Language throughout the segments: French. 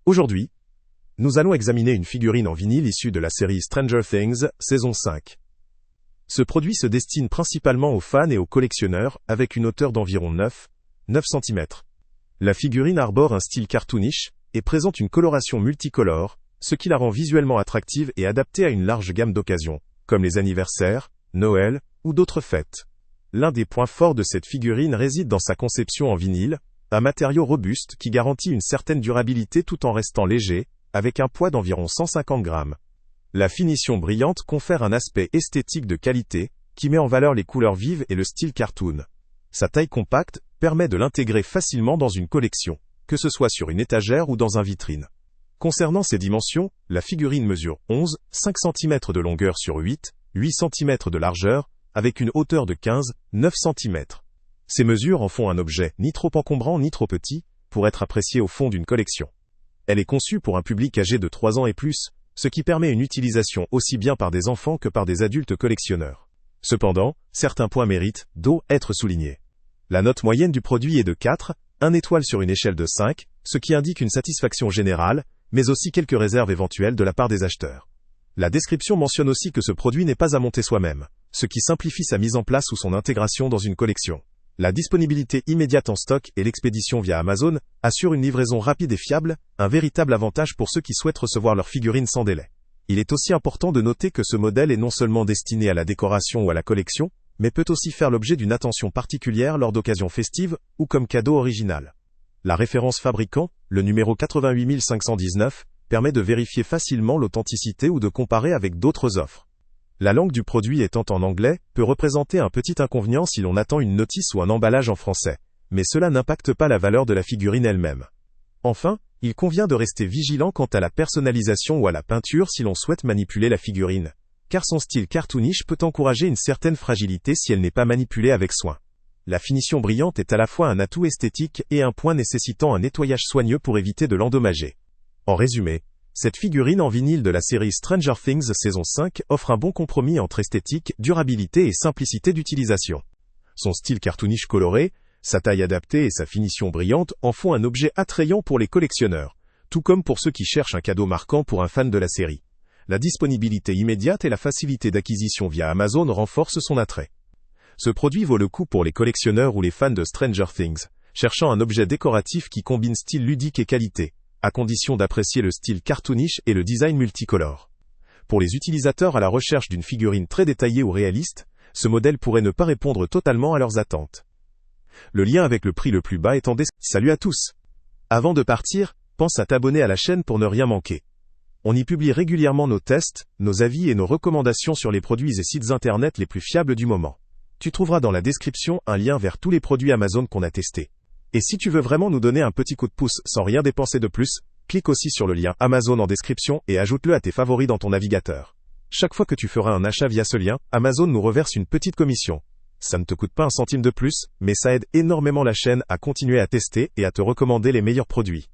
Aujourd'hui, nous allons examiner une figurine en vinyle issue de la série Stranger Things, saison 5. Ce produit se destine principalement aux fans et aux collectionneurs, avec une hauteur d'environ 9 cm. La figurine arbore un style cartoonish, et présente une coloration multicolore, ce qui la rend visuellement attractive et adaptée à une large gamme d'occasions, comme les anniversaires, Noël, ou d'autres fêtes. L'un des points forts de cette figurine réside dans sa conception en vinyle, un matériau robuste qui garantit une certaine durabilité tout en restant léger, avec un poids d'environ 150 grammes. La finition brillante confère un aspect esthétique de qualité, qui met en valeur les couleurs vives et le style cartoon. Sa taille compacte permet de l'intégrer facilement dans une collection, que ce soit sur une étagère ou dans un vitrine. Concernant ses dimensions, la figurine mesure 5 cm de longueur sur 8 cm de largeur, avec une hauteur de 9 cm. Ces mesures en font un objet ni trop encombrant ni trop petit, pour être apprécié au fond d'une collection. Elle est conçue pour un public âgé de 3 ans et plus, ce qui permet une utilisation aussi bien par des enfants que par des adultes collectionneurs. Cependant, certains points méritent d'être soulignés. La note moyenne du produit est de 4, 1 étoile sur une échelle de 5, ce qui indique une satisfaction générale, mais aussi quelques réserves éventuelles de la part des acheteurs. La description mentionne aussi que ce produit n'est pas à monter soi-même, ce qui simplifie sa mise en place ou son intégration dans une collection. La disponibilité immédiate en stock et l'expédition via Amazon assurent une livraison rapide et fiable, un véritable avantage pour ceux qui souhaitent recevoir leur figurine sans délai. Il est aussi important de noter que ce modèle est non seulement destiné à la décoration ou à la collection, mais peut aussi faire l'objet d'une attention particulière lors d'occasions festives ou comme cadeau original. La référence fabricant, le numéro 88519, permet de vérifier facilement l'authenticité ou de comparer avec d'autres offres. La langue du produit étant en anglais, peut représenter un petit inconvénient si l'on attend une notice ou un emballage en français, mais cela n'impacte pas la valeur de la figurine elle-même. Enfin, il convient de rester vigilant quant à la personnalisation ou à la peinture si l'on souhaite manipuler la figurine, car son style cartoonish peut encourager une certaine fragilité si elle n'est pas manipulée avec soin. La finition brillante est à la fois un atout esthétique et un point nécessitant un nettoyage soigneux pour éviter de l'endommager. En résumé, cette figurine en vinyle de la série Stranger Things saison 5 offre un bon compromis entre esthétique, durabilité et simplicité d'utilisation. Son style cartoonish coloré, sa taille adaptée et sa finition brillante en font un objet attrayant pour les collectionneurs, tout comme pour ceux qui cherchent un cadeau marquant pour un fan de la série. La disponibilité immédiate et la facilité d'acquisition via Amazon renforcent son attrait. Ce produit vaut le coup pour les collectionneurs ou les fans de Stranger Things, cherchant un objet décoratif qui combine style ludique et qualité, à condition d'apprécier le style cartoonish et le design multicolore. Pour les utilisateurs à la recherche d'une figurine très détaillée ou réaliste, ce modèle pourrait ne pas répondre totalement à leurs attentes. Le lien avec le prix le plus bas est en description. Salut à tous! Avant de partir, pense à t'abonner à la chaîne pour ne rien manquer. On y publie régulièrement nos tests, nos avis et nos recommandations sur les produits et sites internet les plus fiables du moment. Tu trouveras dans la description un lien vers tous les produits Amazon qu'on a testés. Et si tu veux vraiment nous donner un petit coup de pouce sans rien dépenser de plus, clique aussi sur le lien Amazon en description et ajoute-le à tes favoris dans ton navigateur. Chaque fois que tu feras un achat via ce lien, Amazon nous reverse une petite commission. Ça ne te coûte pas un centime de plus, mais ça aide énormément la chaîne à continuer à tester et à te recommander les meilleurs produits.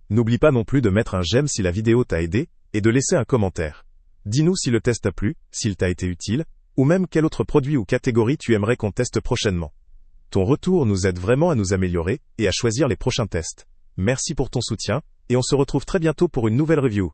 N'oublie pas non plus de mettre un j'aime si la vidéo t'a aidé, et de laisser un commentaire. Dis-nous si le test t'a plu, s'il t'a été utile, ou même quel autre produit ou catégorie tu aimerais qu'on teste prochainement. Ton retour nous aide vraiment à nous améliorer et à choisir les prochains tests. Merci pour ton soutien, et on se retrouve très bientôt pour une nouvelle review.